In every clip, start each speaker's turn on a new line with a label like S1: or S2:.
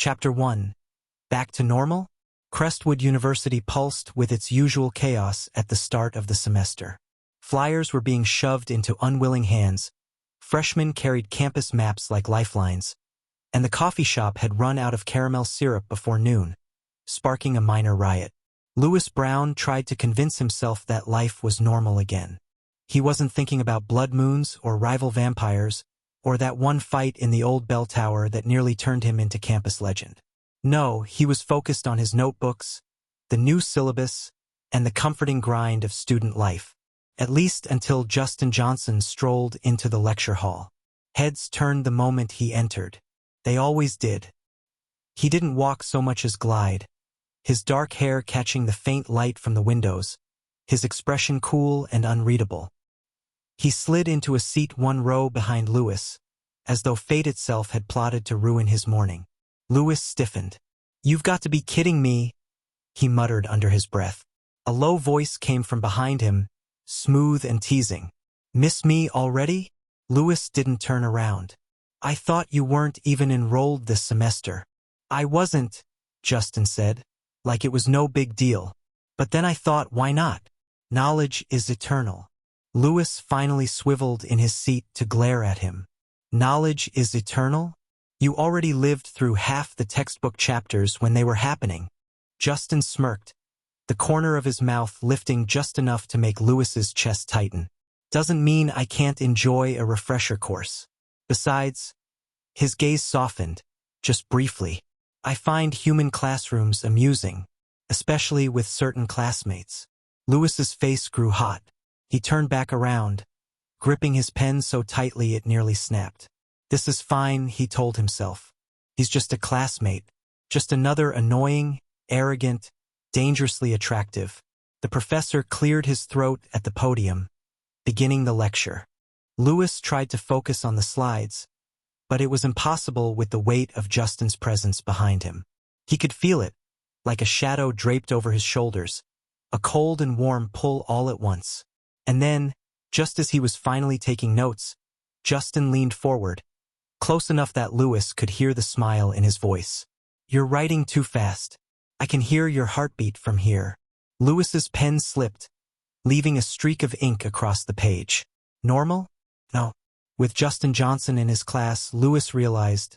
S1: Chapter 1. Back to normal? Crestwood University pulsed with its usual chaos at the start of the semester. Flyers were being shoved into unwilling hands, freshmen carried campus maps like lifelines, and the coffee shop had run out of caramel syrup before noon, sparking a minor riot. Lewis Brown tried to convince himself that life was normal again. He wasn't thinking about blood moons or rival vampires, or that one fight in the old bell tower that nearly turned him into campus legend. No, he was focused on his notebooks, the new syllabus, and the comforting grind of student life, at least until Justin Johnson strolled into the lecture hall. Heads turned the moment he entered. They always did. He didn't walk so much as glide, his dark hair catching the faint light from the windows, his expression cool and unreadable. He slid into a seat one row behind Lewis, as though fate itself had plotted to ruin his morning. Lewis stiffened. "You've got to be kidding me," he muttered under his breath. A low voice came from behind him, smooth and teasing. "Miss me already?" Lewis didn't turn around. "I thought you weren't even enrolled this semester." "I wasn't," Justin said, like it was no big deal. "But then I thought, why not? Knowledge is eternal." Lewis finally swiveled in his seat to glare at him. "Knowledge is eternal? You already lived through half the textbook chapters when they were happening." Justin smirked, the corner of his mouth lifting just enough to make Lewis's chest tighten. "Doesn't mean I can't enjoy a refresher course. Besides," his gaze softened, just briefly, "I find human classrooms amusing, especially with certain classmates." Lewis's face grew hot. He turned back around, gripping his pen so tightly it nearly snapped. "This is fine," he told himself. "He's just a classmate, just another annoying, arrogant, dangerously attractive." The professor cleared his throat at the podium, beginning the lecture. Lewis tried to focus on the slides, but it was impossible with the weight of Justin's presence behind him. He could feel it, like a shadow draped over his shoulders, a cold and warm pull all at once. And then, just as he was finally taking notes, Justin leaned forward, close enough that Lewis could hear the smile in his voice. "You're writing too fast. I can hear your heartbeat from here." Lewis's pen slipped, leaving a streak of ink across the page. Normal? No. With Justin Johnson in his class, Lewis realized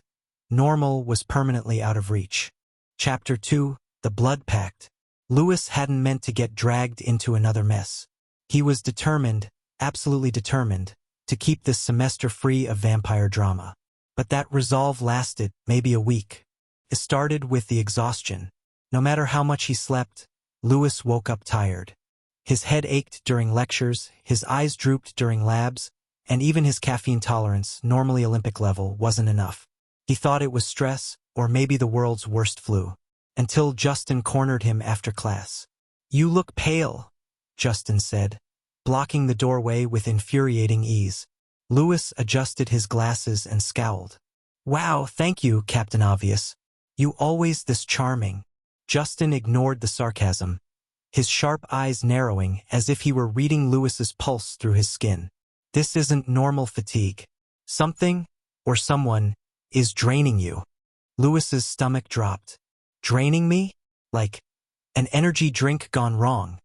S1: normal was permanently out of reach. Chapter 2, The Blood Pact. Lewis hadn't meant to get dragged into another mess. He was determined, absolutely determined, to keep this semester free of vampire drama. But that resolve lasted maybe a week. It started with the exhaustion. No matter how much he slept, Lewis woke up tired. His head ached during lectures, his eyes drooped during labs, and even his caffeine tolerance, normally Olympic level, wasn't enough. He thought it was stress, or maybe the world's worst flu. Until Justin cornered him after class. "You look pale," Justin said, blocking the doorway with infuriating ease. Lewis adjusted his glasses and scowled. "Wow, thank you, Captain Obvious. You always this charming." Justin ignored the sarcasm, his sharp eyes narrowing as if he were reading Lewis's pulse through his skin. "This isn't normal fatigue. Something, or someone, is draining you." Lewis's stomach dropped. "Draining me? Like an energy drink gone wrong?"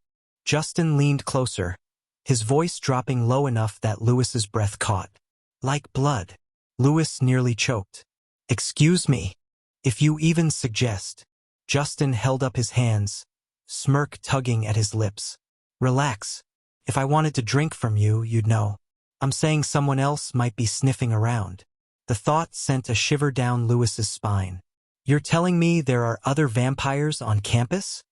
S1: Justin leaned closer, his voice dropping low enough that Lewis's breath caught. "Like blood." Lewis nearly choked. "Excuse me. If you even suggest." Justin held up his hands, smirk tugging at his lips. "Relax. If I wanted to drink from you, you'd know. I'm saying someone else might be sniffing around." The thought sent a shiver down Lewis's spine. "You're telling me there are other vampires on campus?"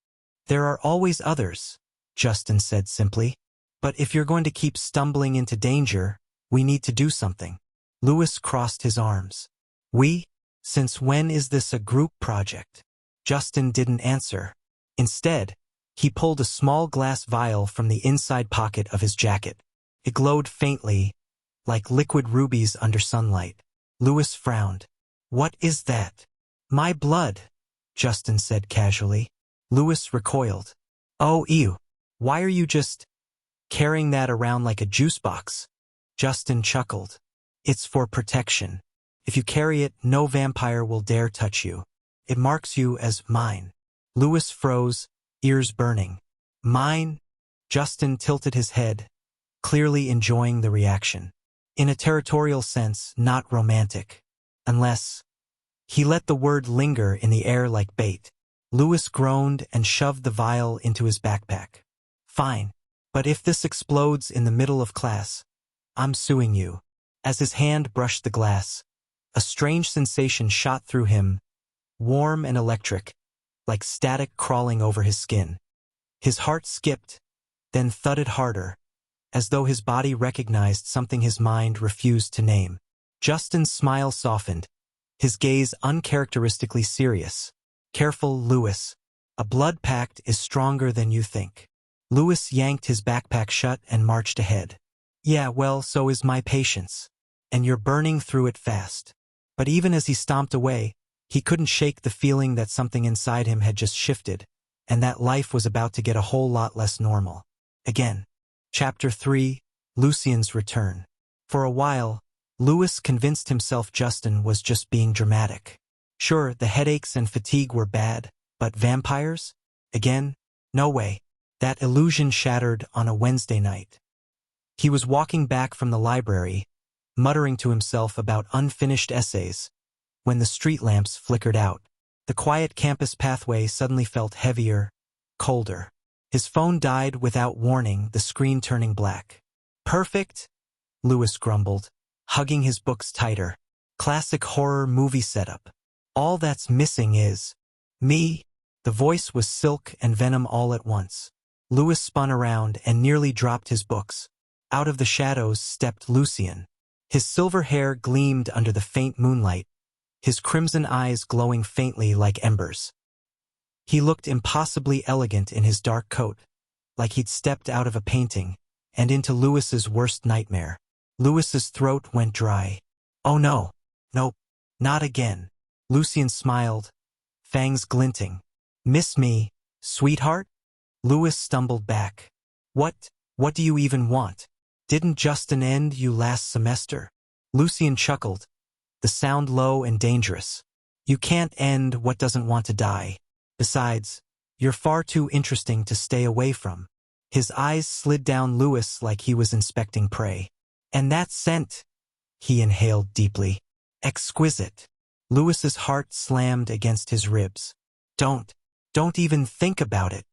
S1: "There are always others," Justin said simply. "But if you're going to keep stumbling into danger, we need to do something." Lewis crossed his arms. "We? Since when is this a group project?" Justin didn't answer. Instead, he pulled a small glass vial from the inside pocket of his jacket. It glowed faintly, like liquid rubies under sunlight. Lewis frowned. "What is that?" "My blood," Justin said casually. Lewis recoiled. "Oh, ew. Why are you just carrying that around like a juice box?" Justin chuckled. "It's for protection. If you carry it, no vampire will dare touch you." It marks you as mine. Louis froze, ears burning. Mine? Justin tilted his head, clearly enjoying the reaction. In a territorial sense, not romantic. Unless... He let the word linger in the air like bait. Louis groaned and shoved the vial into his backpack. Fine. But if this explodes in the middle of class, I'm suing you. As his hand brushed the glass, a strange sensation shot through him, warm and electric, like static crawling over his skin. His heart skipped, then thudded harder, as though his body recognized something his mind refused to name. Justin's smile softened, his gaze uncharacteristically serious. Careful, Louis. A blood pact is stronger than you think. Louis yanked his backpack shut and marched ahead. Yeah, well, so is my patience. And you're burning through it fast. But even as he stomped away, he couldn't shake the feeling that something inside him had just shifted, and that life was about to get a whole lot less normal. Again. Chapter 3, Lucien's Return. For a while, Louis convinced himself Justin was just being dramatic. Sure, the headaches and fatigue were bad, but vampires? Again? No way. That illusion shattered on a Wednesday night. He was walking back from the library, muttering to himself about unfinished essays, when the street lamps flickered out. The quiet campus pathway suddenly felt heavier, colder. His phone died without warning, the screen turning black. Perfect, Louis grumbled, hugging his books tighter. Classic horror movie setup. All that's missing is me. The voice was silk and venom all at once. Louis spun around and nearly dropped his books. Out of the shadows stepped Lucien. His silver hair gleamed under the faint moonlight, his crimson eyes glowing faintly like embers. He looked impossibly elegant in his dark coat, like he'd stepped out of a painting, and into Louis's worst nightmare. Louis's throat went dry. Oh no, nope, not again. Lucien smiled, fangs glinting. Miss me, sweetheart? Louis stumbled back. What do you even want? Didn't Justin end you last semester? Lucien chuckled, the sound low and dangerous. You can't end what doesn't want to die. Besides, you're far too interesting to stay away from. His eyes slid down Louis like he was inspecting prey. And that scent, he inhaled deeply. Exquisite. Louis's heart slammed against his ribs. Don't even think about it.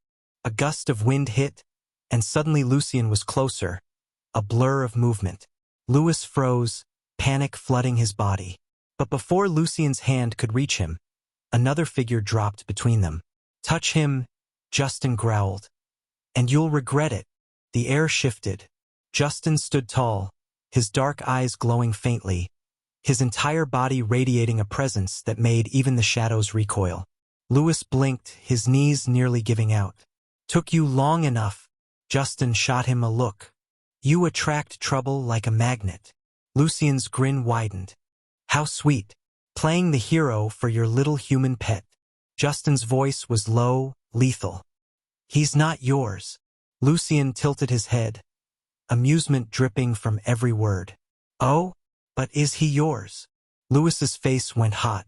S1: A gust of wind hit, and suddenly Lucien was closer, a blur of movement. Louis froze, panic flooding his body. But before Lucien's hand could reach him, another figure dropped between them. Touch him, Justin growled. And you'll regret it. The air shifted. Justin stood tall, his dark eyes glowing faintly, his entire body radiating a presence that made even the shadows recoil. Louis blinked, his knees nearly giving out. Took you long enough. Justin shot him a look. You attract trouble like a magnet. Lucien's grin widened. How sweet. Playing the hero for your little human pet. Justin's voice was low, lethal. He's not yours. Lucien tilted his head, amusement dripping from every word. Oh, but is he yours? Louis's face went hot.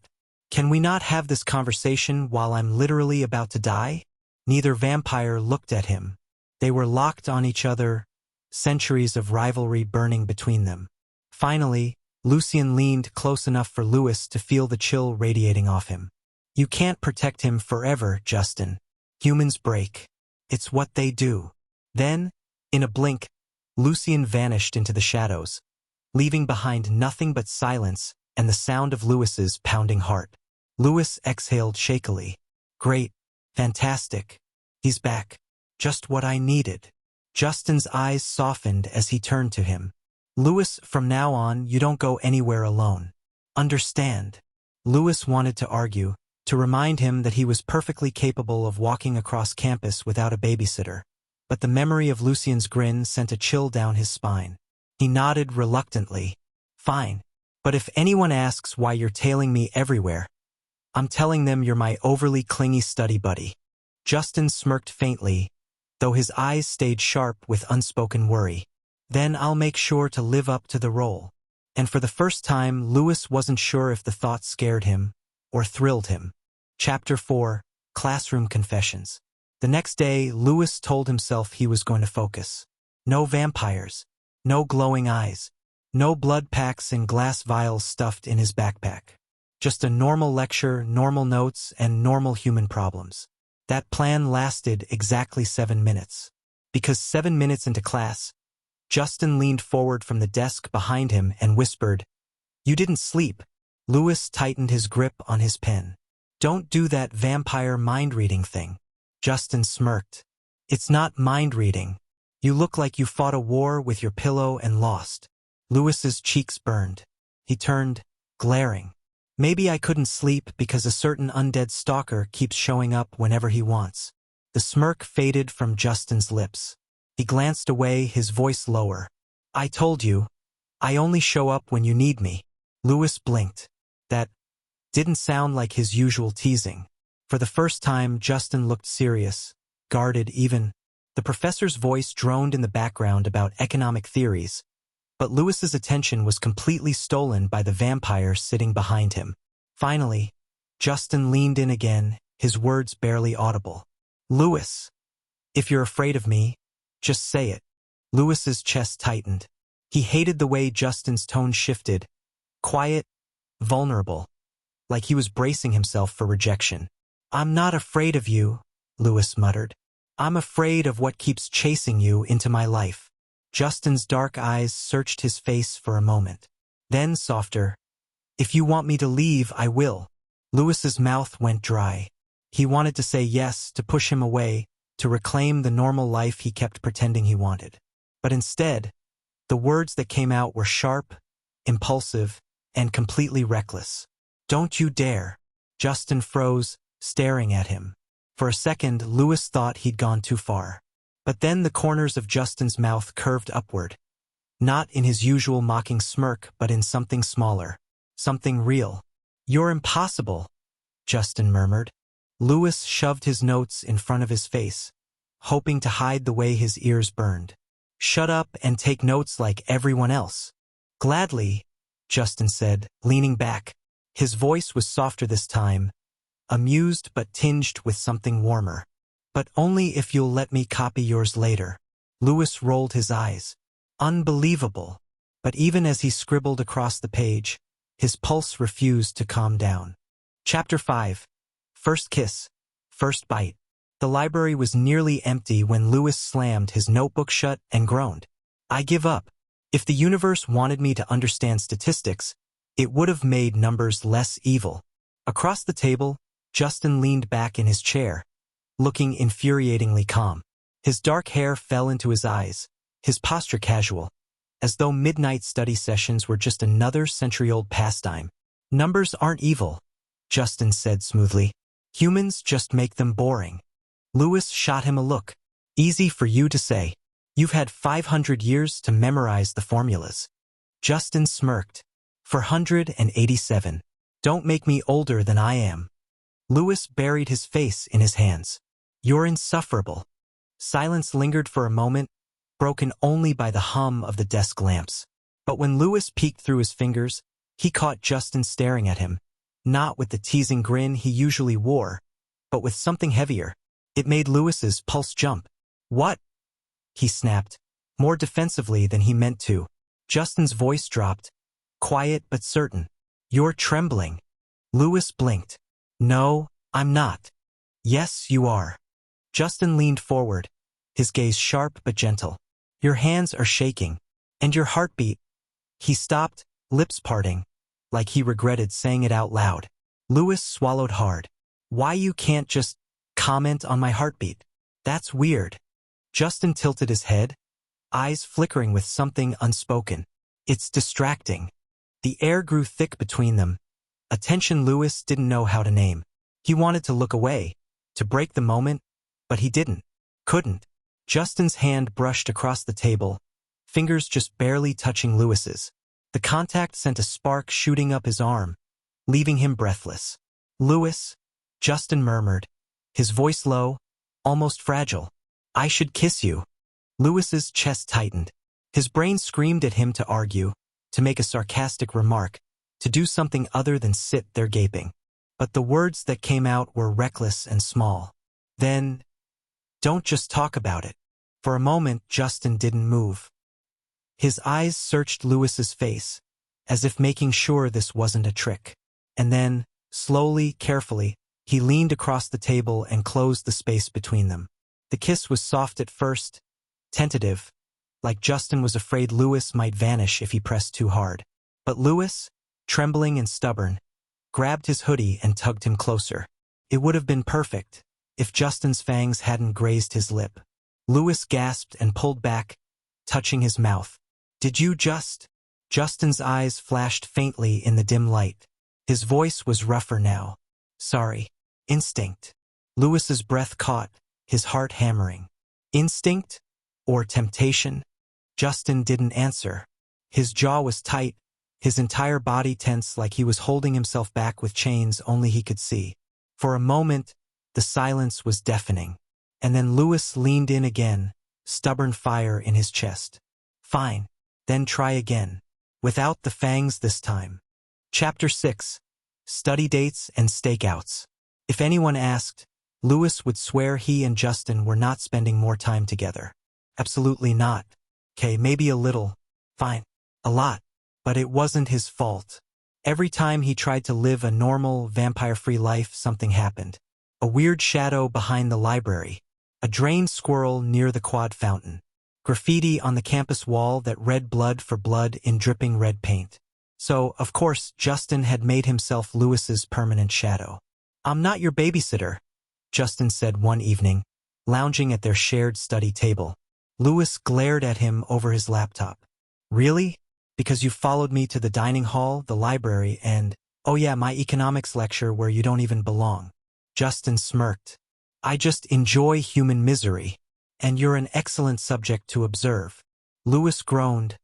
S1: Can we not have this conversation while I'm literally about to die? Neither vampire looked at him. They were locked on each other, centuries of rivalry burning between them. Finally, Lucien leaned close enough for Louis to feel the chill radiating off him. You can't protect him forever, Justin. Humans break. It's what they do. Then, in a blink, Lucien vanished into the shadows, leaving behind nothing but silence and the sound of Louis's pounding heart. Louis exhaled shakily. Great. Fantastic. He's back. Just what I needed. Justin's eyes softened as he turned to him. Louis, from now on, you don't go anywhere alone. Understand? Louis wanted to argue, to remind him that he was perfectly capable of walking across campus without a babysitter, but the memory of Lucien's grin sent a chill down his spine. He nodded reluctantly. Fine. But if anyone asks why you're tailing me everywhere, I'm telling them you're my overly clingy study buddy. Justin smirked faintly, though his eyes stayed sharp with unspoken worry. Then I'll make sure to live up to the role. And for the first time, Louis wasn't sure if the thought scared him or thrilled him. Chapter 4, Classroom Confessions. The next day, Louis told himself he was going to focus. No vampires. No glowing eyes. No blood packs and glass vials stuffed in his backpack. Just a normal lecture, normal notes, and normal human problems. That plan lasted exactly 7 minutes. Because 7 minutes into class, Justin leaned forward from the desk behind him and whispered, "You didn't sleep." Louis tightened his grip on his pen. "Don't do that vampire mind-reading thing." Justin smirked. "It's not mind-reading. You look like you fought a war with your pillow and lost." Louis's cheeks burned. He turned, glaring. "Maybe I couldn't sleep because a certain undead stalker keeps showing up whenever he wants." The smirk faded from Justin's lips. He glanced away, his voice lower. "I told you, I only show up when you need me." Louis blinked. That didn't sound like his usual teasing. For the first time, Justin looked serious, guarded even. The professor's voice droned in the background about economic theories, but Louis's attention was completely stolen by the vampire sitting behind him. Finally, Justin leaned in again, his words barely audible. "Louis, if you're afraid of me, just say it." Louis's chest tightened. He hated the way Justin's tone shifted, quiet, vulnerable, like he was bracing himself for rejection. "I'm not afraid of you," Louis muttered. "I'm afraid of what keeps chasing you into my life." Justin's dark eyes searched his face for a moment. Then softer, "If you want me to leave, I will." Louis's mouth went dry. He wanted to say yes, to push him away, to reclaim the normal life he kept pretending he wanted. But instead, the words that came out were sharp, impulsive, and completely reckless. "Don't you dare." Justin froze, staring at him. For a second, Louis thought he'd gone too far. But then the corners of Justin's mouth curved upward. Not in his usual mocking smirk, but in something smaller. Something real. "You're impossible," Justin murmured. Louis shoved his notes in front of his face, hoping to hide the way his ears burned. "Shut up and take notes like everyone else." "Gladly," Justin said, leaning back. His voice was softer this time, amused but tinged with something warmer. "But only if you'll let me copy yours later." Louis rolled his eyes. Unbelievable. But even as he scribbled across the page, his pulse refused to calm down. Chapter 5. First Kiss. First Bite. The library was nearly empty when Louis slammed his notebook shut and groaned. "I give up. If the universe wanted me to understand statistics, it would have made numbers less evil." Across the table, Justin leaned back in his chair, looking infuriatingly calm. His dark hair fell into his eyes, his posture casual, as though midnight study sessions were just another century-old pastime. "Numbers aren't evil," Justin said smoothly. "Humans just make them boring." Louis shot him a look. "Easy for you to say. You've had 500 years to memorize the formulas." Justin smirked. "487. Don't make me older than I am." Louis buried his face in his hands. "You're insufferable." Silence lingered for a moment, broken only by the hum of the desk lamps. But when Louis peeked through his fingers, he caught Justin staring at him, not with the teasing grin he usually wore, but with something heavier. It made Louis's pulse jump. "What?" he snapped, more defensively than he meant to. Justin's voice dropped, quiet but certain. "You're trembling." Louis blinked. "No, I'm not." "Yes, you are." Justin leaned forward, his gaze sharp but gentle. "Your hands are shaking. And your heartbeat." He stopped, lips parting, like he regretted saying it out loud. Louis swallowed hard. "Why you can't just comment on my heartbeat? That's weird." Justin tilted his head, eyes flickering with something unspoken. "It's distracting." The air grew thick between them, a tension Louis didn't know how to name. He wanted to look away, to break the moment, but he didn't. Couldn't. Justin's hand brushed across the table, fingers just barely touching Louis's. The contact sent a spark shooting up his arm, leaving him breathless. "Louis," Justin murmured, his voice low, almost fragile. "I should kiss you." Louis's chest tightened. His brain screamed at him to argue, to make a sarcastic remark, to do something other than sit there gaping. but the words that came out were reckless and small. Then, don't just talk about it. For a moment, Justin didn't move. His eyes searched Louis's face, as if making sure this wasn't a trick. And then, slowly, carefully, he leaned across the table and closed the space between them. The kiss was soft at first, tentative, like Justin was afraid Louis might vanish if he pressed too hard. But Louis, trembling and stubborn, grabbed his hoodie and tugged him closer. It would have been perfect if Justin's fangs hadn't grazed his lip. Louis gasped and pulled back, touching his mouth. "Did you just?" Justin's eyes flashed faintly in the dim light. His voice was rougher now. "Sorry. Instinct." Louis's breath caught, his heart hammering. Instinct? Or temptation? Justin didn't answer. His jaw was tight, his entire body tense like he was holding himself back with chains only he could see. For a moment, the silence was deafening. And then Louis leaned in again, stubborn fire in his chest. "Fine. Then try again. Without the fangs this time." Chapter 6. Study dates and stakeouts. If anyone asked, Louis would swear he and Justin were not spending more time together. Absolutely not. Okay, maybe a little. Fine. A lot. But it wasn't his fault. Every time he tried to live a normal, vampire-free life, something happened. A weird shadow behind the library. A drained squirrel near the quad fountain. Graffiti on the campus wall that read blood for blood in dripping red paint. So, of course, Justin had made himself Louis's permanent shadow. "I'm not your babysitter," Justin said one evening, lounging at their shared study table. Louis glared at him over his laptop. "Really? Because you followed me to the dining hall, the library, and, oh yeah, my economics lecture where you don't even belong." Justin smirked. "I just enjoy human misery, and you're an excellent subject to observe." Louis groaned,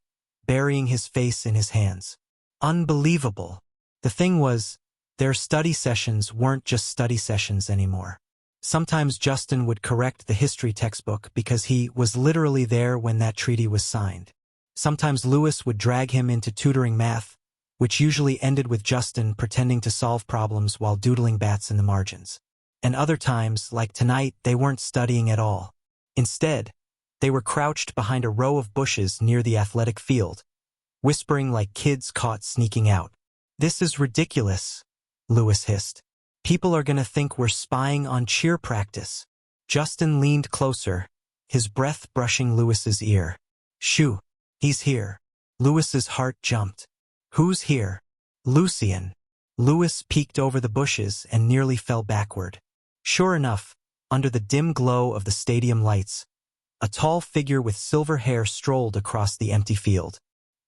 S1: burying his face in his hands. Unbelievable. The thing was, their study sessions weren't just study sessions anymore. Sometimes Justin would correct the history textbook because he was literally there when that treaty was signed. Sometimes Louis would drag him into tutoring math, which usually ended with Justin pretending to solve problems while doodling bats in the margins. And other times, like tonight, they weren't studying at all. Instead, they were crouched behind a row of bushes near the athletic field, whispering like kids caught sneaking out. "This is ridiculous," Louis hissed. "People are gonna think we're spying on cheer practice." Justin leaned closer, his breath brushing Louis's ear. "Shoo, he's here." Louis's heart jumped. "Who's here?" "Lucien." Louis peeked over the bushes and nearly fell backward. Sure enough, under the dim glow of the stadium lights, a tall figure with silver hair strolled across the empty field.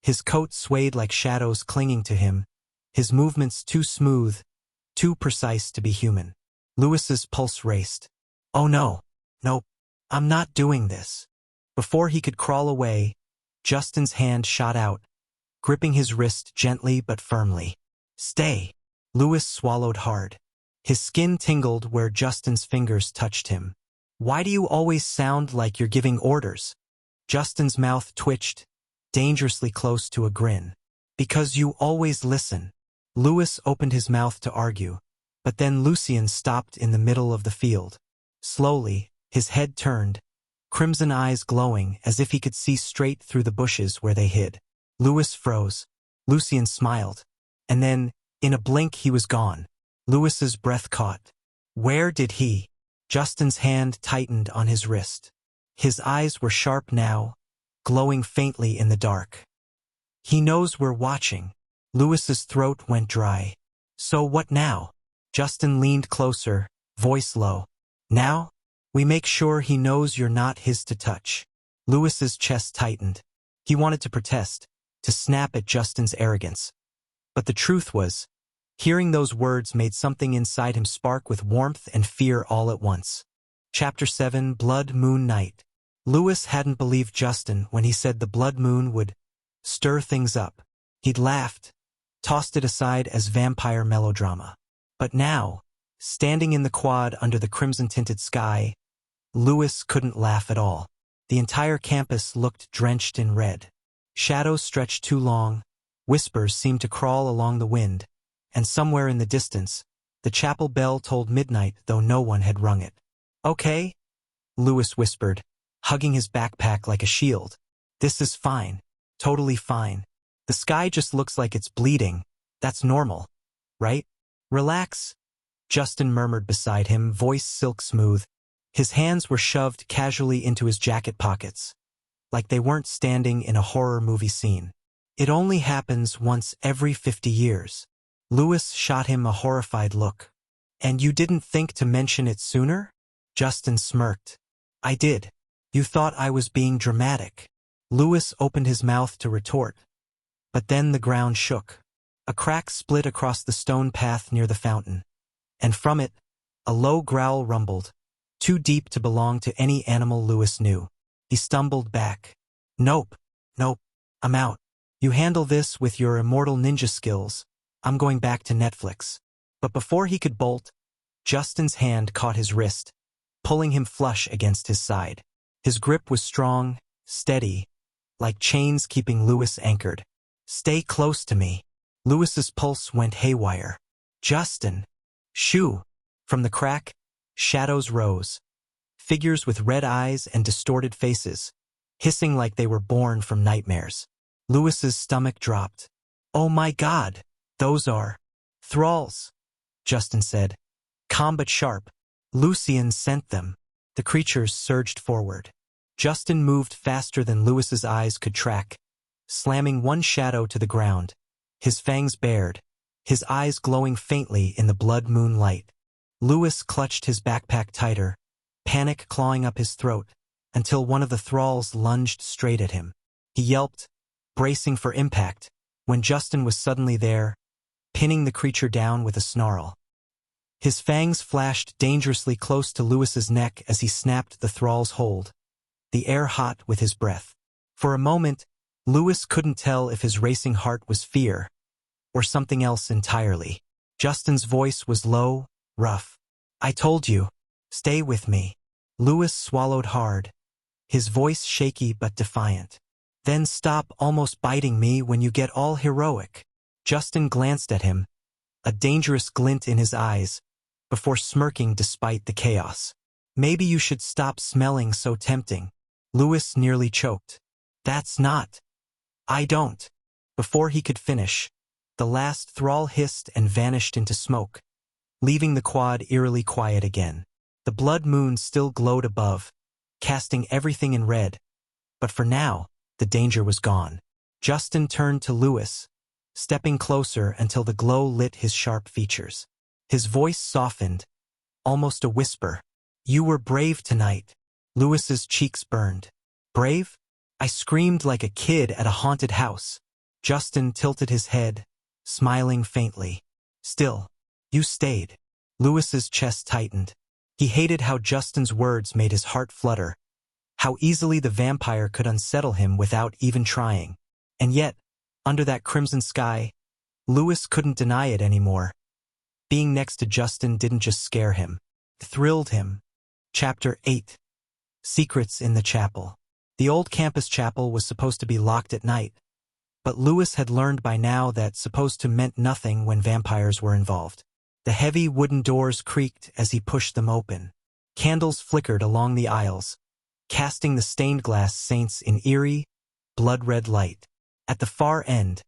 S1: His coat swayed like shadows clinging to him, his movements too smooth, too precise to be human. Louis's pulse raced. "Oh no, nope, I'm not doing this." Before he could crawl away, Justin's hand shot out, gripping his wrist gently but firmly. "Stay." Louis swallowed hard. His skin tingled where Justin's fingers touched him. "Why do you always sound like you're giving orders?" Justin's mouth twitched, dangerously close to a grin. "Because you always listen." Louis opened his mouth to argue, but then Lucien stopped in the middle of the field. Slowly, his head turned, crimson eyes glowing as if he could see straight through the bushes where they hid. Louis froze. Lucien smiled. And then, in a blink he was gone. Louis's breath caught. Where did he? Justin's hand tightened on his wrist. His eyes were sharp now, glowing faintly in the dark. "He knows we're watching." Louis's throat went dry. "So what now?" Justin leaned closer, voice low. "Now? We make sure he knows you're not his to touch." Louis's chest tightened. He wanted to protest, to snap at Justin's arrogance. But the truth was, hearing those words made something inside him spark with warmth and fear all at once. Chapter 7, Blood Moon Night. Louis hadn't believed Justin when he said the blood moon would stir things up. He'd laughed, tossed it aside as vampire melodrama. But now, standing in the quad under the crimson-tinted sky, Louis couldn't laugh at all. The entire campus looked drenched in red. Shadows stretched too long, whispers seemed to crawl along the wind, and somewhere in the distance, The chapel bell tolled midnight, though no one had rung it. "Okay," Louis whispered, hugging his backpack like a shield. "This is fine. Totally fine. The sky just looks like it's bleeding. That's normal, right? Relax," Justin murmured beside him, voice silk smooth. His hands were shoved casually into his jacket pockets, like they weren't standing in a horror movie scene. "It only happens once every 50 years. Louis shot him a horrified look. "And you didn't think to mention it sooner?" Justin smirked. "I did. You thought I was being dramatic." Louis opened his mouth to retort. But then the ground shook. A crack split across the stone path near the fountain, and from it, a low growl rumbled, too deep to belong to any animal Louis knew. He stumbled back. Nope, I'm out. You handle this with your immortal ninja skills. I'm going back to Netflix." But before he could bolt, Justin's hand caught his wrist, pulling him flush against his side. His grip was strong, steady, like chains keeping Louis anchored. "Stay close to me." Louis's pulse went haywire. "Justin!" "Shoo!" From the crack, shadows rose. Figures with red eyes and distorted faces, hissing like they were born from nightmares. Louis's stomach dropped. "Oh my God! Those are thralls," Justin said. Calm but sharp. "Lucien sent them." The creatures surged forward. Justin moved faster than Louis's eyes could track, slamming one shadow to the ground, his fangs bared, his eyes glowing faintly in the blood moon light. Louis clutched his backpack tighter, panic clawing up his throat, until one of the thralls lunged straight at him. He yelped, bracing for impact, when Justin was suddenly there, pinning the creature down with a snarl. His fangs flashed dangerously close to Louis's neck as he snapped the thrall's hold, the air hot with his breath. For a moment, Louis couldn't tell if his racing heart was fear or something else entirely. Justin's voice was low, rough. "I told you, stay with me." Louis swallowed hard, his voice shaky but defiant. "Then stop almost biting me when you get all heroic." Justin glanced at him, a dangerous glint in his eyes, before smirking despite the chaos. "Maybe you should stop smelling so tempting." Louis nearly choked. "That's not. I don't." Before he could finish, the last thrall hissed and vanished into smoke, leaving the quad eerily quiet again. The blood moon still glowed above, casting everything in red, but for now, the danger was gone. Justin turned to Louis, stepping closer until the glow lit his sharp features. His voice softened, almost a whisper. "You were brave tonight." Louis's cheeks burned. "Brave?" I screamed like a kid at a haunted house. Justin tilted his head, smiling faintly. "Still, you stayed." Louis's chest tightened. He hated how Justin's words made his heart flutter, how easily the vampire could unsettle him without even trying. And yet, under that crimson sky, Louis couldn't deny it anymore. Being next to Justin didn't just scare him, it thrilled him. Chapter 8. Secrets in the Chapel. The old campus chapel was supposed to be locked at night, but Louis had learned by now that supposed to meant nothing when vampires were involved. The heavy wooden doors creaked as he pushed them open. Candles flickered along the aisles, casting the stained glass saints in eerie, blood-red light. At the far end,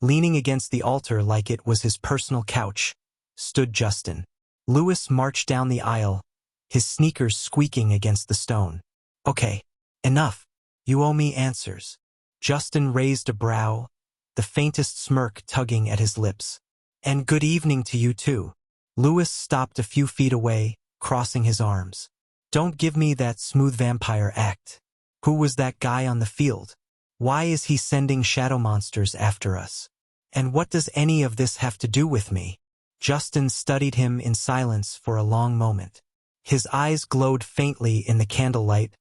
S1: leaning against the altar like it was his personal couch, stood Justin. Louis marched down the aisle, his sneakers squeaking against the stone. "Okay, enough. You owe me answers." Justin raised a brow, the faintest smirk tugging at his lips. "And good evening to you too." Louis stopped a few feet away, crossing his arms. "Don't give me that smooth vampire act. Who was that guy on the field? Why is he sending shadow monsters after us? And what does any of this have to do with me?" Justin studied him in silence for a long moment. His eyes glowed faintly in the candlelight,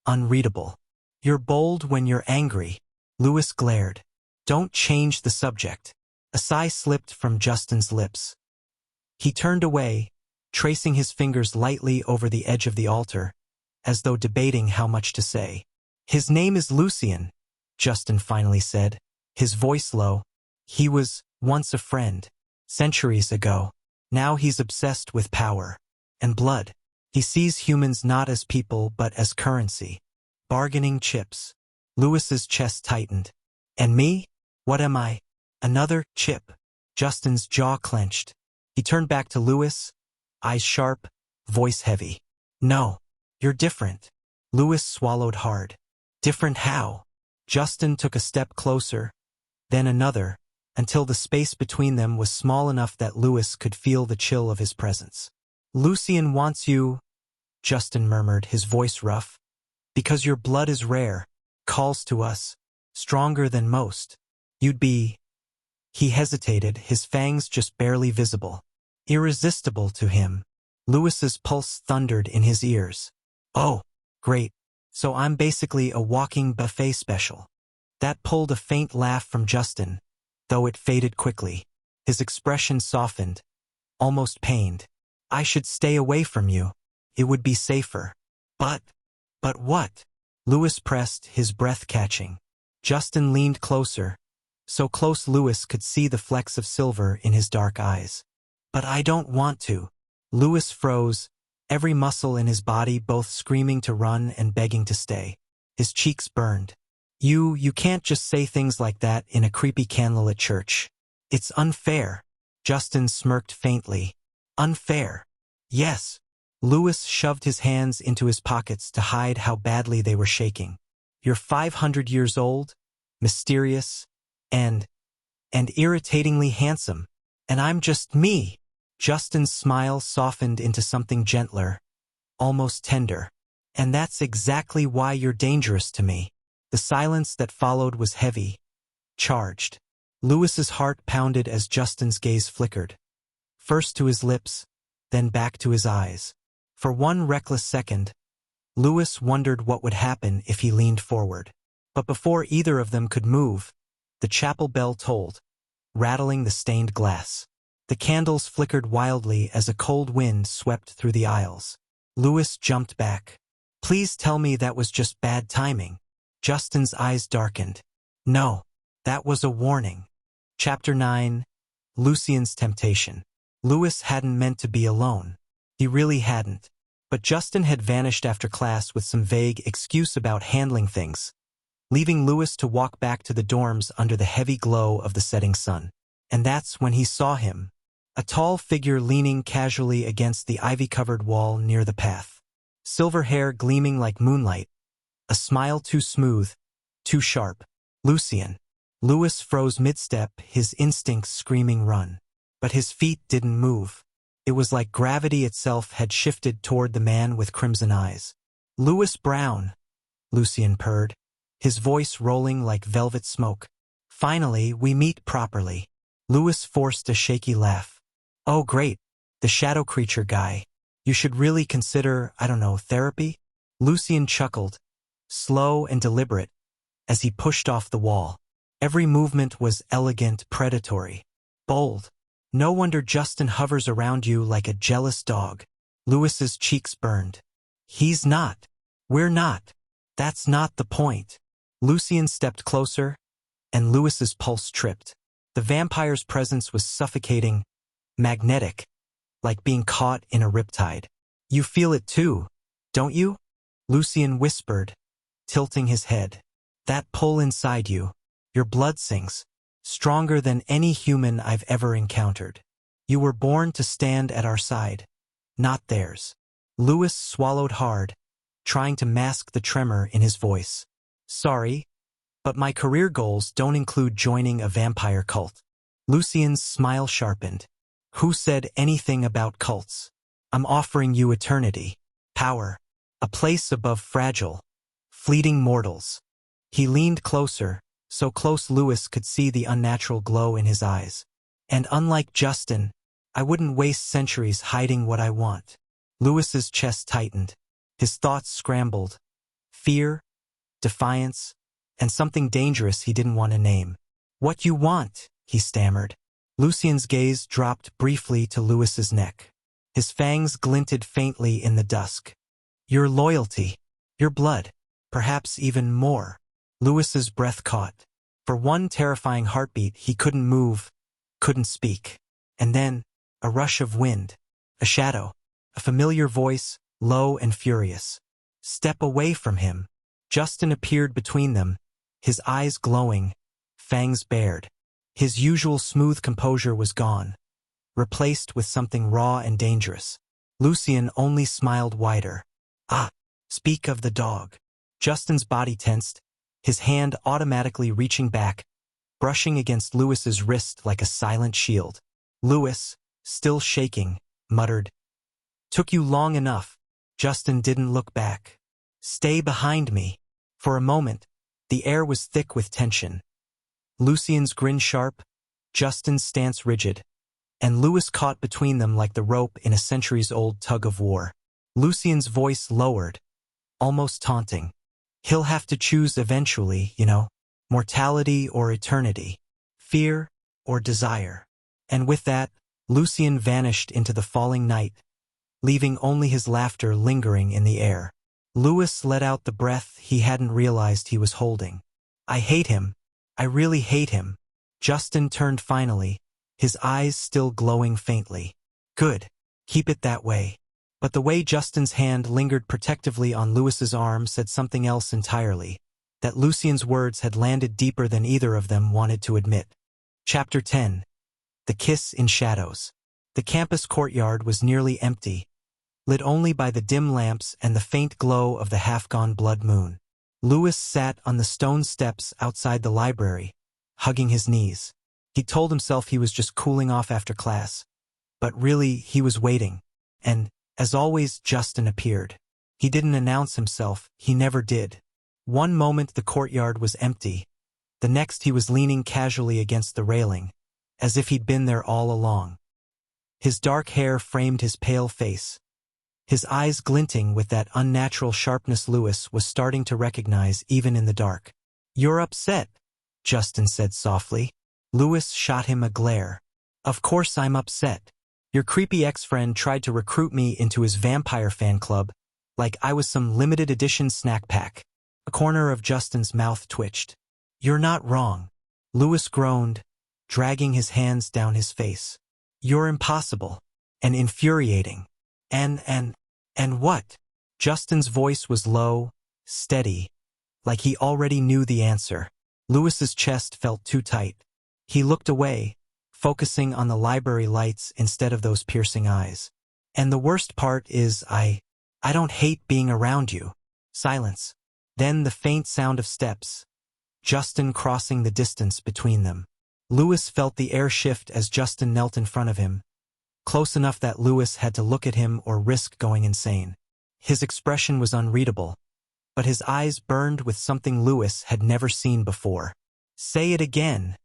S1: unreadable. "You're bold when you're angry." Louis glared. "Don't change the subject." A sigh slipped from Justin's lips. He turned away, tracing his fingers lightly over the edge of the altar, as though debating how much to say. "His name is Lucien," Justin finally said, his voice low. "He was once a friend, centuries ago." Now he's obsessed with power and blood. He sees humans not as people but as currency. Bargaining chips. Lewis's chest tightened. And me? What am I? Another chip. Justin's jaw clenched. He turned back to Lewis, eyes sharp, voice heavy. No, you're different. Lewis swallowed hard. Different how? Justin took a step closer, then another, until the space between them was small enough that Lewis could feel the chill of his presence. Lucien wants you, Justin murmured, his voice rough, because your blood is rare, calls to us, stronger than most. You'd be... He hesitated, his fangs just barely visible. Irresistible to him. Lewis's pulse thundered in his ears. Oh, great. So I'm basically a walking buffet special. That pulled a faint laugh from Justin, though it faded quickly. His expression softened, almost pained. I should stay away from you. It would be safer. But what? Lewis pressed, his breath catching. Justin leaned closer, so close Lewis could see the flecks of silver in his dark eyes. But I don't want to. Lewis froze, every muscle in his body both screaming to run and begging to stay. His cheeks burned. You can't just say things like that in a creepy candlelit church. It's unfair. Justin smirked faintly. Unfair. Yes. Lewis shoved his hands into his pockets to hide how badly they were shaking. You're 500 years old, mysterious, and irritatingly handsome. And I'm just me. Justin's smile softened into something gentler, almost tender. And that's exactly why you're dangerous to me. The silence that followed was heavy, charged. Lewis's heart pounded as Justin's gaze flickered. First to his lips, then back to his eyes. For one reckless second, Lewis wondered what would happen if he leaned forward. But before either of them could move, the chapel bell tolled, rattling the stained glass. The candles flickered wildly as a cold wind swept through the aisles. Lewis jumped back. Please tell me that was just bad timing. Justin's eyes darkened. No, that was a warning. Chapter 9. Lucien's Temptation. Lewis hadn't meant to be alone. He really hadn't. But Justin had vanished after class with some vague excuse about handling things, leaving Lewis to walk back to the dorms under the heavy glow of the setting sun. And that's when he saw him, a tall figure leaning casually against the ivy-covered wall near the path. Silver hair gleaming like moonlight, a smile too smooth, too sharp. Lucien. Lewis froze mid-step, his instincts screaming run. But his feet didn't move. It was like gravity itself had shifted toward the man with crimson eyes. Lewis Brown, Lucien purred, his voice rolling like velvet smoke. Finally, we meet properly. Lewis forced a shaky laugh. Oh great, the shadow creature guy. You should really consider, therapy? Lucien chuckled, slow and deliberate, as he pushed off the wall. Every movement was elegant, predatory, bold. No wonder Justin hovers around you like a jealous dog. Lewis's cheeks burned. He's not. We're not. That's not the point. Lucien stepped closer, and Lewis's pulse tripped. The vampire's presence was suffocating, magnetic, like being caught in a riptide. You feel it too, don't you? Lucien whispered, tilting his head. That pull inside you. Your blood sings. Stronger than any human I've ever encountered. You were born to stand at our side, not theirs. Lewis swallowed hard, trying to mask the tremor in his voice. Sorry, but my career goals don't include joining a vampire cult. Lucien's smile sharpened. Who said anything about cults? I'm offering you eternity, power, a place above fragile, fleeting mortals. He leaned closer, so close Lewis could see the unnatural glow in his eyes. And unlike Justin, I wouldn't waste centuries hiding what I want. Lewis's chest tightened. His thoughts scrambled. Fear, defiance, and something dangerous he didn't want to name. What you want, he stammered. Lucien's gaze dropped briefly to Lewis's neck. His fangs glinted faintly in the dusk. Your loyalty, your blood, perhaps even more. Lewis's breath caught. For one terrifying heartbeat, he couldn't move, couldn't speak. And then, a rush of wind, a shadow, a familiar voice, low and furious. Step away from him. Justin appeared between them, his eyes glowing, fangs bared. His usual smooth composure was gone, replaced with something raw and dangerous. Lucien only smiled wider. Ah, speak of the dog. Justin's body tensed, his hand automatically reaching back, brushing against Louis's wrist like a silent shield. Louis, still shaking, muttered, "Took you long enough." Justin didn't look back. "Stay behind me." For a moment, the air was thick with tension. Lucien's grin sharp, Justin's stance rigid, and Louis caught between them like the rope in a centuries-old tug-of-war. Lucien's voice lowered, almost taunting. "He'll have to choose eventually, mortality or eternity, fear or desire." And with that, Lucien vanished into the falling night, leaving only his laughter lingering in the air. Louis let out the breath he hadn't realized he was holding. "I hate him. I really hate him." Justin turned finally, his eyes still glowing faintly. "Good. Keep it that way." But the way Justin's hand lingered protectively on Louis's arm said something else entirely, that Lucien's words had landed deeper than either of them wanted to admit. Chapter 10. The Kiss in Shadows. The campus courtyard was nearly empty, lit only by the dim lamps and the faint glow of the half-gone blood moon. Louis sat on the stone steps outside the library, hugging his knees. He told himself he was just cooling off after class, but really he was waiting, and, as always, Justin appeared. He didn't announce himself, he never did. One moment the courtyard was empty, the next he was leaning casually against the railing, as if he'd been there all along. His dark hair framed his pale face, his eyes glinting with that unnatural sharpness Louis was starting to recognize even in the dark. "You're upset," Justin said softly. Louis shot him a glare. "Of course I'm upset. Your creepy ex-friend tried to recruit me into his vampire fan club, like I was some limited edition snack pack." A corner of Justin's mouth twitched. "You're not wrong." Louis groaned, dragging his hands down his face. "You're impossible. And infuriating. And what?" Justin's voice was low, steady, like he already knew the answer. Louis's chest felt too tight. He looked away, focusing on the library lights instead of those piercing eyes. "And the worst part is I don't hate being around you." Silence. Then the faint sound of steps, Justin crossing the distance between them. Louis felt the air shift as Justin knelt in front of him, close enough that Louis had to look at him or risk going insane. His expression was unreadable, but his eyes burned with something Louis had never seen before. "Say it again,"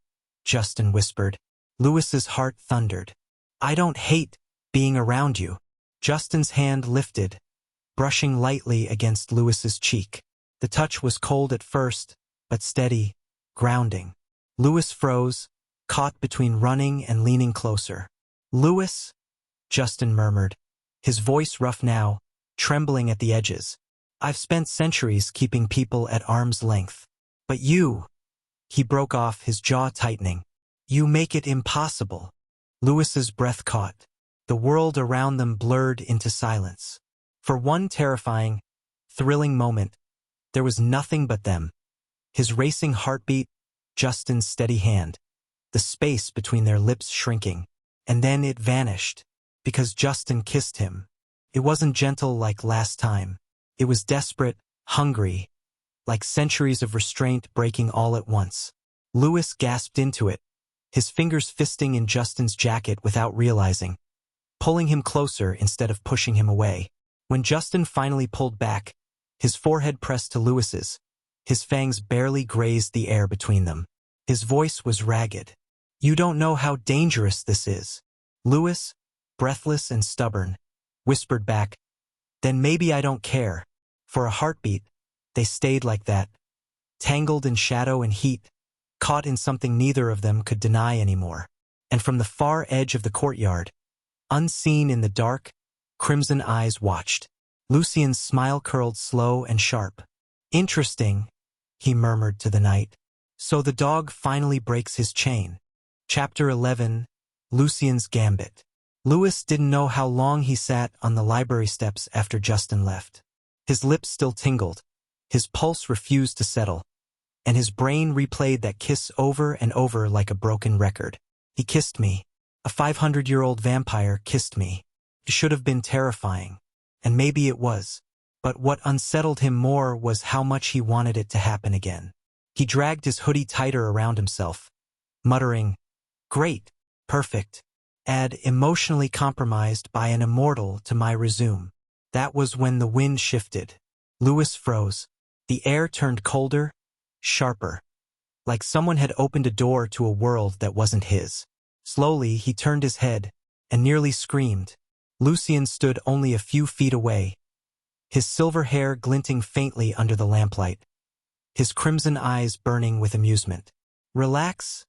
S1: Justin whispered. Louis's heart thundered. "I don't hate being around you." Justin's hand lifted, brushing lightly against Louis's cheek. The touch was cold at first, but steady, grounding. Louis froze, caught between running and leaning closer. "Louis?" Justin murmured, his voice rough now, trembling at the edges. "I've spent centuries keeping people at arm's length. But you—" He broke off, his jaw tightening. "You make it impossible." Louis's breath caught. The world around them blurred into silence. For one terrifying, thrilling moment, there was nothing but them. His racing heartbeat, Justin's steady hand, the space between their lips shrinking. And then it vanished, because Justin kissed him. It wasn't gentle like last time. It was desperate, hungry, like centuries of restraint breaking all at once. Louis gasped into it, his fingers fisting in Justin's jacket without realizing, pulling him closer instead of pushing him away. When Justin finally pulled back, his forehead pressed to Louis's, his fangs barely grazed the air between them. His voice was ragged. "You don't know how dangerous this is." Louis, breathless and stubborn, whispered back, "Then maybe I don't care." For a heartbeat, they stayed like that, tangled in shadow and heat, caught in something neither of them could deny anymore. And from the far edge of the courtyard, unseen in the dark, crimson eyes watched. Lucien's smile curled slow and sharp. "Interesting," he murmured to the night. "So the dog finally breaks his chain." Chapter 11. Lucien's Gambit. Louis didn't know how long he sat on the library steps after Justin left. His lips still tingled, his pulse refused to settle, and his brain replayed that kiss over and over like a broken record. He kissed me. A 500-year-old vampire kissed me. It should have been terrifying, and maybe it was. But what unsettled him more was how much he wanted it to happen again. He dragged his hoodie tighter around himself, muttering, "Great, perfect. Add emotionally compromised by an immortal to my resume." That was when the wind shifted. Louis froze. The air turned colder, sharper, like someone had opened a door to a world that wasn't his. Slowly, he turned his head and nearly screamed. Lucien stood only a few feet away, his silver hair glinting faintly under the lamplight, his crimson eyes burning with amusement. "Relax,"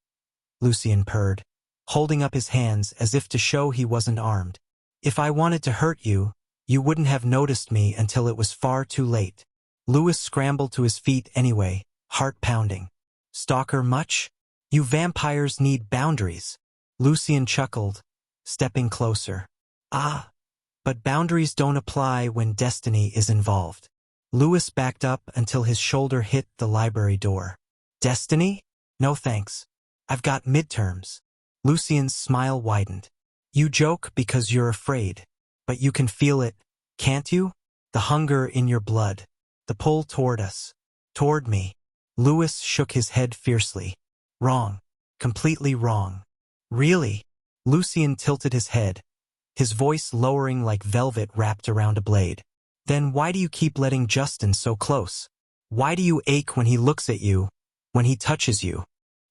S1: Lucien purred, holding up his hands as if to show he wasn't armed. "If I wanted to hurt you, you wouldn't have noticed me until it was far too late." Louis scrambled to his feet anyway, heart pounding. "Stalker much? You vampires need boundaries." Lucien chuckled, stepping closer. "Ah, but boundaries don't apply when destiny is involved." Louis backed up until his shoulder hit the library door. "Destiny? No thanks. I've got midterms." Lucien's smile widened. "You joke because you're afraid, but you can feel it, can't you? The hunger in your blood, the pull toward us, toward me." Louis shook his head fiercely. "Wrong. Completely wrong." "Really?" Lucien tilted his head, his voice lowering like velvet wrapped around a blade. "Then why do you keep letting Justin so close? Why do you ache when he looks at you, when he touches you?"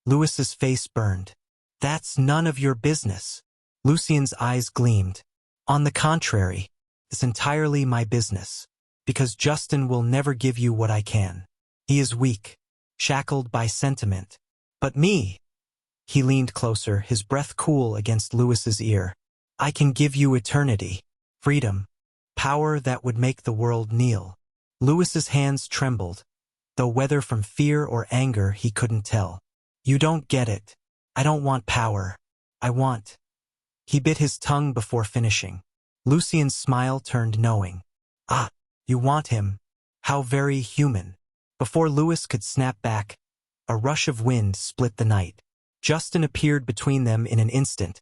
S1: Louis's face burned. "That's none of your business." Lucien's eyes gleamed. "On the contrary, it's entirely my business, because Justin will never give you what I can. He is weak, shackled by sentiment. But me," he leaned closer, his breath cool against Louis's ear, "I can give you eternity, freedom, power that would make the world kneel." Louis's hands trembled, though whether from fear or anger he couldn't tell. "You don't get it. I don't want power. I want—" He bit his tongue before finishing. Lucien's smile turned knowing. "Ah, you want him. How very human." Before Louis could snap back, a rush of wind split the night. Justin appeared between them in an instant,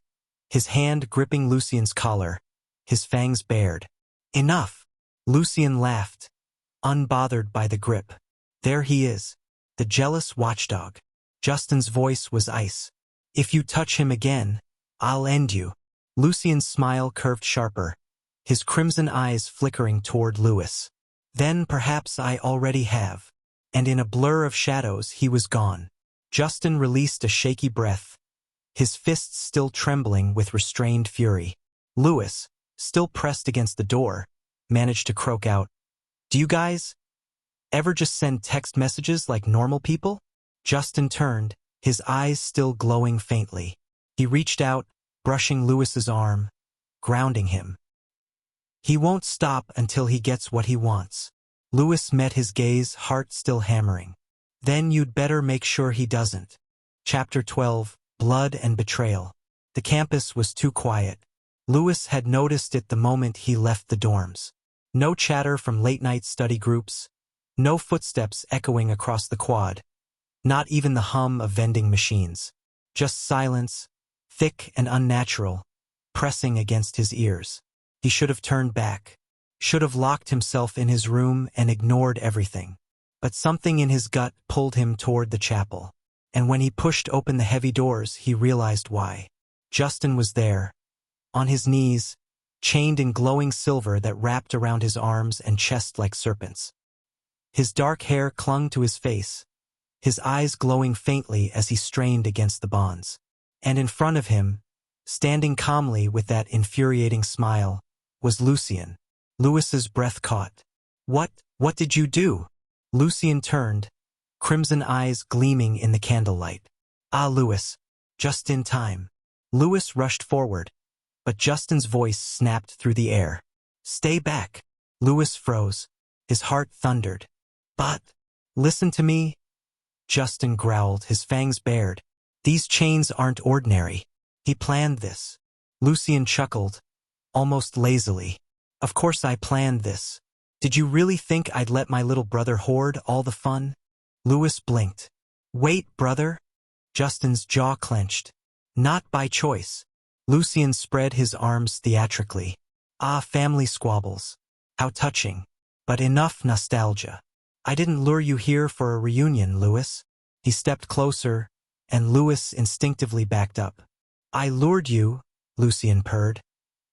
S1: his hand gripping Lucien's collar, his fangs bared. "Enough!" Lucien laughed, unbothered by the grip. "There he is, the jealous watchdog." Justin's voice was ice. "If you touch him again, I'll end you." Lucien's smile curved sharper, his crimson eyes flickering toward Louis. "Then perhaps I already have." And in a blur of shadows he was gone. Justin released a shaky breath, his fists still trembling with restrained fury. Louis, still pressed against the door, managed to croak out, "Do you guys ever just send text messages like normal people?" Justin turned, his eyes still glowing faintly. He reached out, brushing Louis's arm, grounding him. "He won't stop until he gets what he wants." Louis met his gaze, heart still hammering. "Then you'd better make sure he doesn't." Chapter 12, Blood and Betrayal. The campus was too quiet. Louis had noticed it the moment he left the dorms. No chatter from late-night study groups, no footsteps echoing across the quad, not even the hum of vending machines. Just silence, thick and unnatural, pressing against his ears. He should have turned back, should have locked himself in his room and ignored everything. But something in his gut pulled him toward the chapel. And when he pushed open the heavy doors, he realized why. Justin was there, on his knees, chained in glowing silver that wrapped around his arms and chest like serpents. His dark hair clung to his face, his eyes glowing faintly as he strained against the bonds. And in front of him, standing calmly with that infuriating smile, was Lucien. Louis's breath caught. What did you do?" Lucien turned, crimson eyes gleaming in the candlelight. "Ah, Louis, just in time." Louis rushed forward, but Justin's voice snapped through the air. "Stay back." Louis froze, his heart thundered. "But, listen to me," Justin growled, his fangs bared. "These chains aren't ordinary. He planned this. Lucien chuckled, almost lazily. Of course I planned this. Did you really think I'd let my little brother hoard all the fun? Louis blinked. Wait, brother? Justin's jaw clenched. Not by choice. Lucien spread his arms theatrically. Ah, family squabbles. How touching. But enough nostalgia. I didn't lure you here for a reunion, Louis. He stepped closer, and Louis instinctively backed up. I lured you, Lucien purred.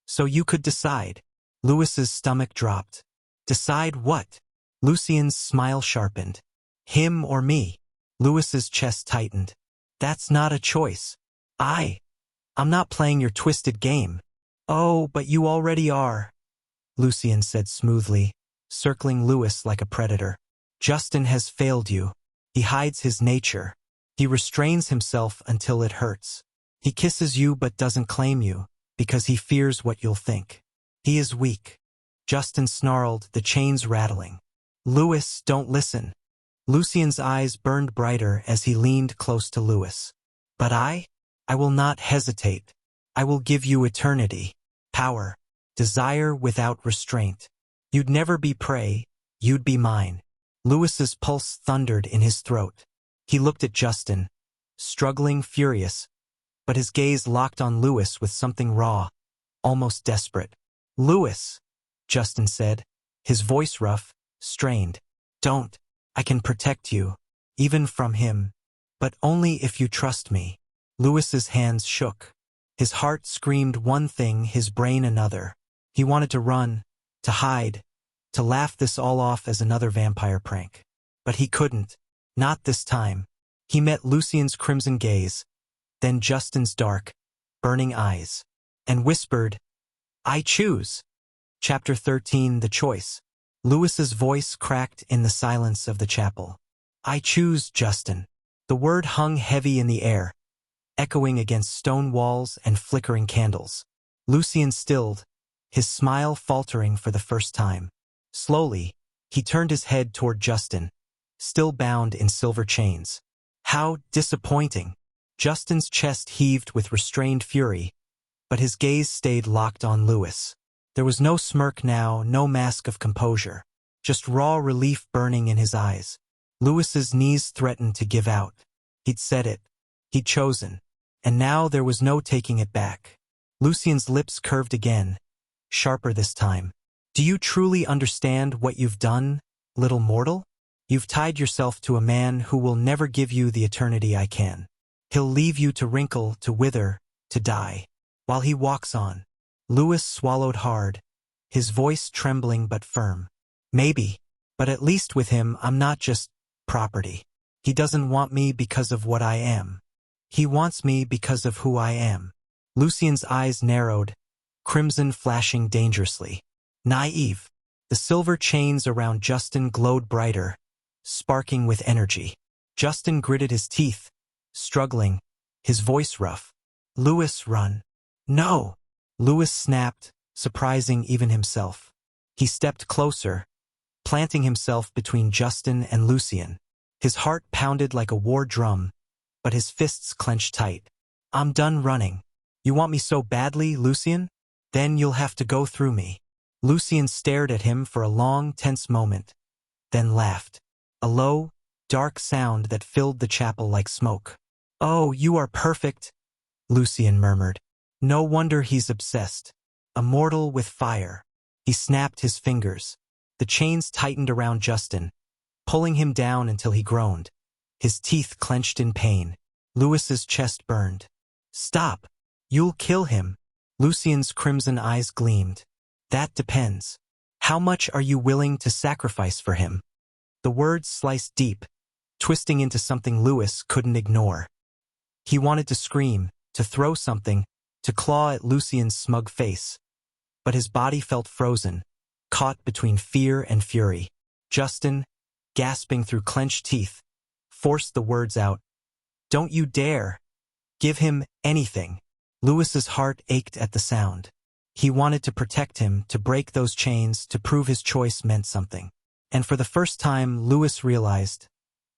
S1: So you could decide. Louis's stomach dropped. Decide what? Lucien's smile sharpened. Him or me? Louis's chest tightened. That's not a choice. I'm not playing your twisted game. Oh, but you already are, Lucien said smoothly, circling Louis like a predator. Justin has failed you. He hides his nature. He restrains himself until it hurts. He kisses you but doesn't claim you, because he fears what you'll think. He is weak. Justin snarled, the chains rattling. Louis, don't listen. Lucien's eyes burned brighter as he leaned close to Louis. But I will not hesitate. I will give you eternity, power, desire without restraint. You'd never be prey, you'd be mine. Louis's pulse thundered in his throat. He looked at Justin, struggling, furious, but his gaze locked on Louis with something raw, almost desperate. Louis, Justin said, his voice rough, strained. Don't. I can protect you, even from him, but only if you trust me. Louis's hands shook. His heart screamed one thing, his brain another. He wanted to run, to hide, to laugh this all off as another vampire prank. But he couldn't. Not this time. He met Lucien's crimson gaze, then Justin's dark, burning eyes, and whispered, I choose. Chapter 13, The Choice. Louis's voice cracked in the silence of the chapel. I choose Justin. The word hung heavy in the air, echoing against stone walls and flickering candles. Lucien stilled, his smile faltering for the first time. Slowly, he turned his head toward Justin, still bound in silver chains. How disappointing! Justin's chest heaved with restrained fury, but his gaze stayed locked on Louis. There was no smirk now, no mask of composure, just raw relief burning in his eyes. Louis's knees threatened to give out. He'd said it. He'd chosen. And now there was no taking it back. Lucien's lips curved again, sharper this time. Do you truly understand what you've done, little mortal? You've tied yourself to a man who will never give you the eternity I can. He'll leave you to wrinkle, to wither, to die. While he walks on. Louis swallowed hard, his voice trembling but firm. Maybe, but at least with him I'm not just property. He doesn't want me because of what I am. He wants me because of who I am. Lucien's eyes narrowed, crimson flashing dangerously. Naive. The silver chains around Justin glowed brighter, sparking with energy. Justin gritted his teeth, struggling, his voice rough. Louis, run. No! Louis snapped, surprising even himself. He stepped closer, planting himself between Justin and Lucien. His heart pounded like a war drum, but his fists clenched tight. I'm done running. You want me so badly, Lucien? Then you'll have to go through me. Lucien stared at him for a long, tense moment, then laughed. A low, dark sound that filled the chapel like smoke. Oh, you are perfect, Lucien murmured. No wonder he's obsessed. A mortal with fire. He snapped his fingers. The chains tightened around Justin, pulling him down until he groaned. His teeth clenched in pain. Louis's chest burned. Stop! You'll kill him. Lucien's crimson eyes gleamed. That depends. How much are you willing to sacrifice for him? The words sliced deep, twisting into something Louis couldn't ignore. He wanted to scream, to throw something, to claw at Lucien's smug face. But his body felt frozen, caught between fear and fury. Justin, gasping through clenched teeth, forced the words out. Don't you dare! Give him anything. Louis's heart ached at the sound. He wanted to protect him, to break those chains, to prove his choice meant something. And for the first time, Louis realized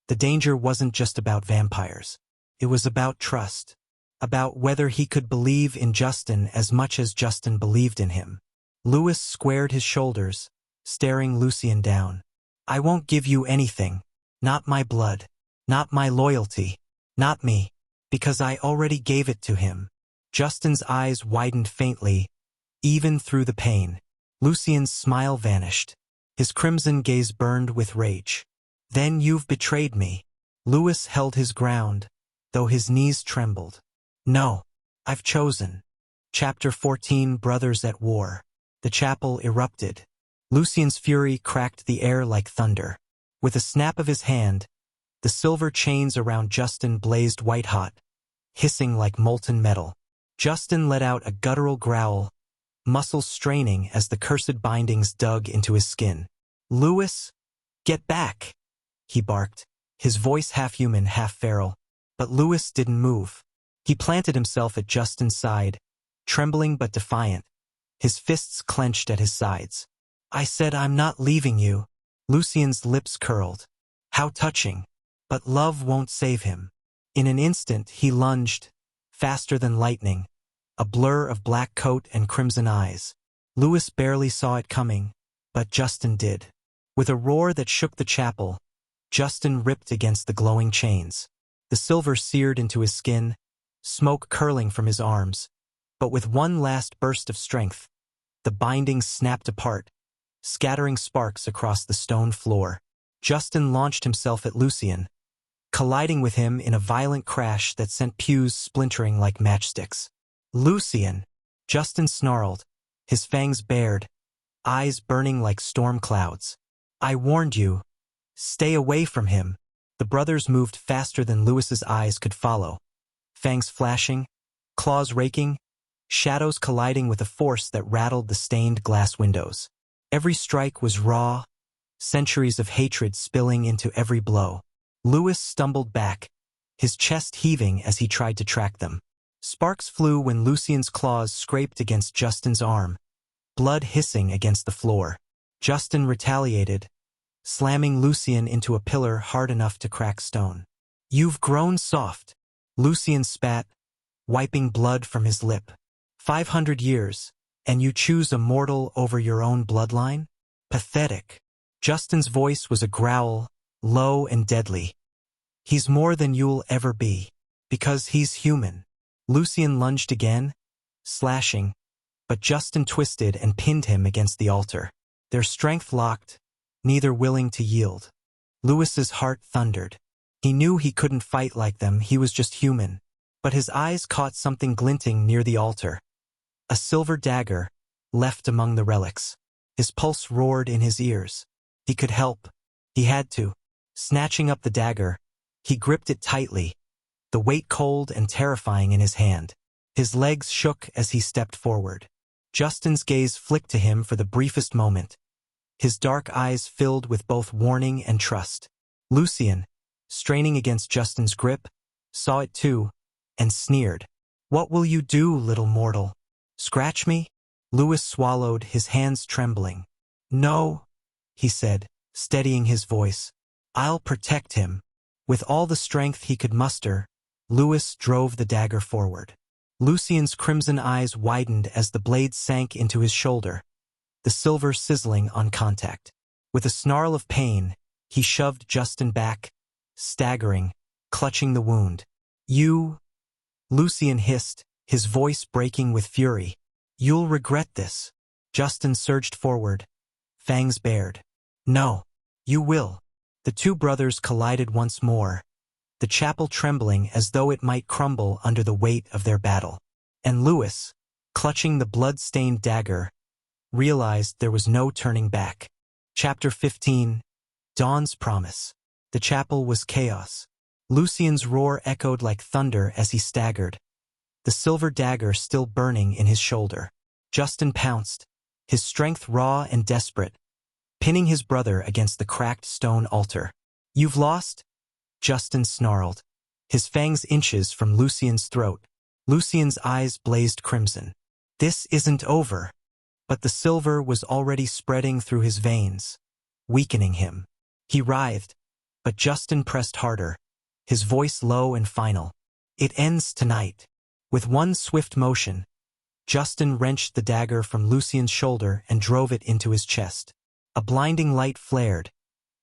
S1: the danger wasn't just about vampires. It was about trust. about whether he could believe in Justin as much as Justin believed in him. Louis squared his shoulders, staring Lucien down. I won't give you anything. Not my blood. Not my loyalty. Not me. Because I already gave it to him. Justin's eyes widened faintly, even through the pain. Lucien's smile vanished. His crimson gaze burned with rage. Then you've betrayed me. Louis held his ground, though his knees trembled. No. I've chosen. Chapter 14 Brothers at War. The chapel erupted. Lucien's fury cracked the air like thunder. With a snap of his hand, the silver chains around Justin blazed white-hot, hissing like molten metal. Justin let out a guttural growl, muscles straining as the cursed bindings dug into his skin. Louis, get back, he barked, his voice half-human, half-feral. But Louis didn't move. He planted himself at Justin's side, trembling but defiant, his fists clenched at his sides. I said I'm not leaving you. Lucien's lips curled. How touching. But love won't save him. In an instant he lunged, faster than lightning, a blur of black coat and crimson eyes. Louis barely saw it coming, but Justin did. With a roar that shook the chapel, Justin ripped against the glowing chains. The silver seared into his skin, smoke curling from his arms. But with one last burst of strength, the bindings snapped apart, scattering sparks across the stone floor. Justin launched himself at Lucien, colliding with him in a violent crash that sent pews splintering like matchsticks. Lucien! Justin snarled, his fangs bared, eyes burning like storm clouds. I warned you. Stay away from him. The brothers moved faster than Louis's eyes could follow. Fangs flashing, claws raking, shadows colliding with a force that rattled the stained glass windows. Every strike was raw, centuries of hatred spilling into every blow. Louis stumbled back, his chest heaving as he tried to track them. Sparks flew when Lucien's claws scraped against Justin's arm, blood hissing against the floor. Justin retaliated, slamming Lucien into a pillar hard enough to crack stone. You've grown soft. Lucien spat, wiping blood from his lip. 500 years, and you choose a mortal over your own bloodline? Pathetic. Justin's voice was a growl, low and deadly. He's more than you'll ever be, because he's human. Lucien lunged again, slashing, but Justin twisted and pinned him against the altar. Their strength locked, neither willing to yield. Louis's heart thundered. He knew he couldn't fight like them, he was just human. But his eyes caught something glinting near the altar. A silver dagger, left among the relics. His pulse roared in his ears. He could help. He had to. Snatching up the dagger, he gripped it tightly, the weight cold and terrifying in his hand. His legs shook as he stepped forward. Justin's gaze flicked to him for the briefest moment. His dark eyes filled with both warning and trust. Lucien, straining against Justin's grip, saw it too, and sneered. What will you do, little mortal? Scratch me? Louis swallowed, his hands trembling. No, he said, steadying his voice. I'll protect him. With all the strength he could muster, Louis drove the dagger forward. Lucien's crimson eyes widened as the blade sank into his shoulder, the silver sizzling on contact. With a snarl of pain, he shoved Justin back, staggering, clutching the wound. You, Lucien hissed, his voice breaking with fury. You'll regret this. Justin surged forward, fangs bared. No, you will. The two brothers collided once more, the chapel trembling as though it might crumble under the weight of their battle. And Louis, clutching the blood-stained dagger, realized there was no turning back. Chapter 15, Dawn's Promise. The chapel was chaos. Lucien's roar echoed like thunder as he staggered, the silver dagger still burning in his shoulder. Justin pounced, his strength raw and desperate, pinning his brother against the cracked stone altar. You've lost? Justin snarled, his fangs inches from Lucien's throat. Lucien's eyes blazed crimson. This isn't over. But the silver was already spreading through his veins, weakening him. He writhed, but Justin pressed harder, his voice low and final. It ends tonight. With one swift motion, Justin wrenched the dagger from Lucien's shoulder and drove it into his chest. A blinding light flared,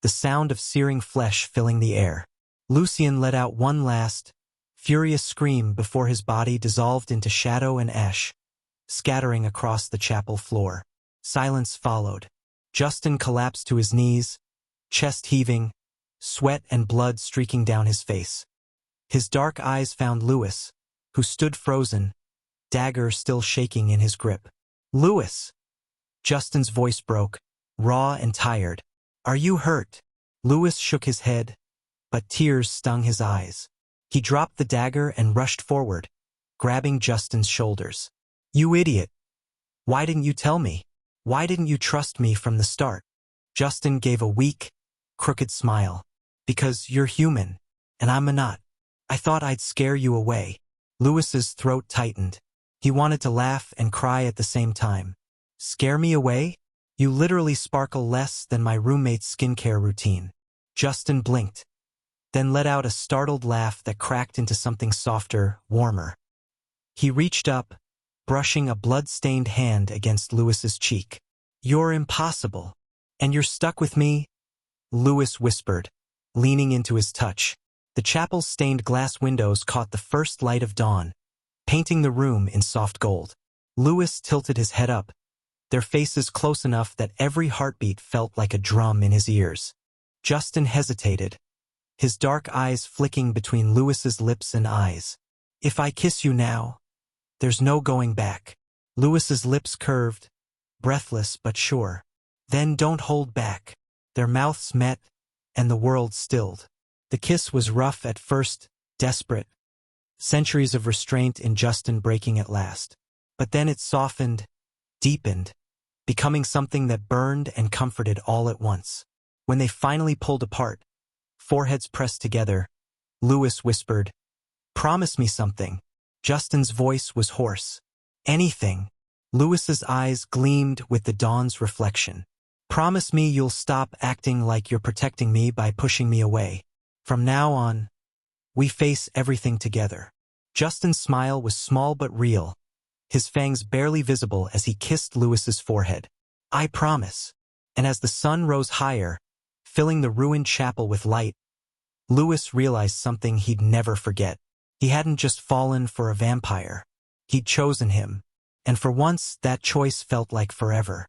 S1: the sound of searing flesh filling the air. Lucien let out one last, furious scream before his body dissolved into shadow and ash, scattering across the chapel floor. Silence followed. Justin collapsed to his knees, chest heaving, sweat and blood streaking down his face. His dark eyes found Louis, who stood frozen, dagger still shaking in his grip. "Louis!" Justin's voice broke, raw and tired. "Are you hurt?" Louis shook his head, but tears stung his eyes. He dropped the dagger and rushed forward, grabbing Justin's shoulders. "You idiot! Why didn't you tell me? Why didn't you trust me from the start?" Justin gave a weak, crooked smile. "Because you're human, and I'm not. I thought I'd scare you away." Louis's throat tightened. He wanted to laugh and cry at the same time. "Scare me away? You literally sparkle less than my roommate's skincare routine." Justin blinked, then let out a startled laugh that cracked into something softer, warmer. He reached up, brushing a blood-stained hand against Louis's cheek. "You're impossible. And you're stuck with me?" Louis whispered, leaning into his touch. The chapel's stained glass windows caught the first light of dawn, painting the room in soft gold. Louis tilted his head up, their faces close enough that every heartbeat felt like a drum in his ears. Justin hesitated, his dark eyes flicking between Louis's lips and eyes. "If I kiss you now, there's no going back." Louis's lips curved, breathless but sure. "Then don't hold back." Their mouths met, and the world stilled. The kiss was rough at first, desperate. Centuries of restraint in Justin breaking at last. But then it softened, deepened, becoming something that burned and comforted all at once. When they finally pulled apart, foreheads pressed together, Louis whispered, "Promise me something." Justin's voice was hoarse. "Anything." Louis's eyes gleamed with the dawn's reflection. "Promise me you'll stop acting like you're protecting me by pushing me away. From now on, we face everything together." Justin's smile was small but real, his fangs barely visible as he kissed Louis's forehead. "I promise." And as the sun rose higher, filling the ruined chapel with light, Louis realized something he'd never forget. He hadn't just fallen for a vampire. He'd chosen him, and for once that choice felt like forever.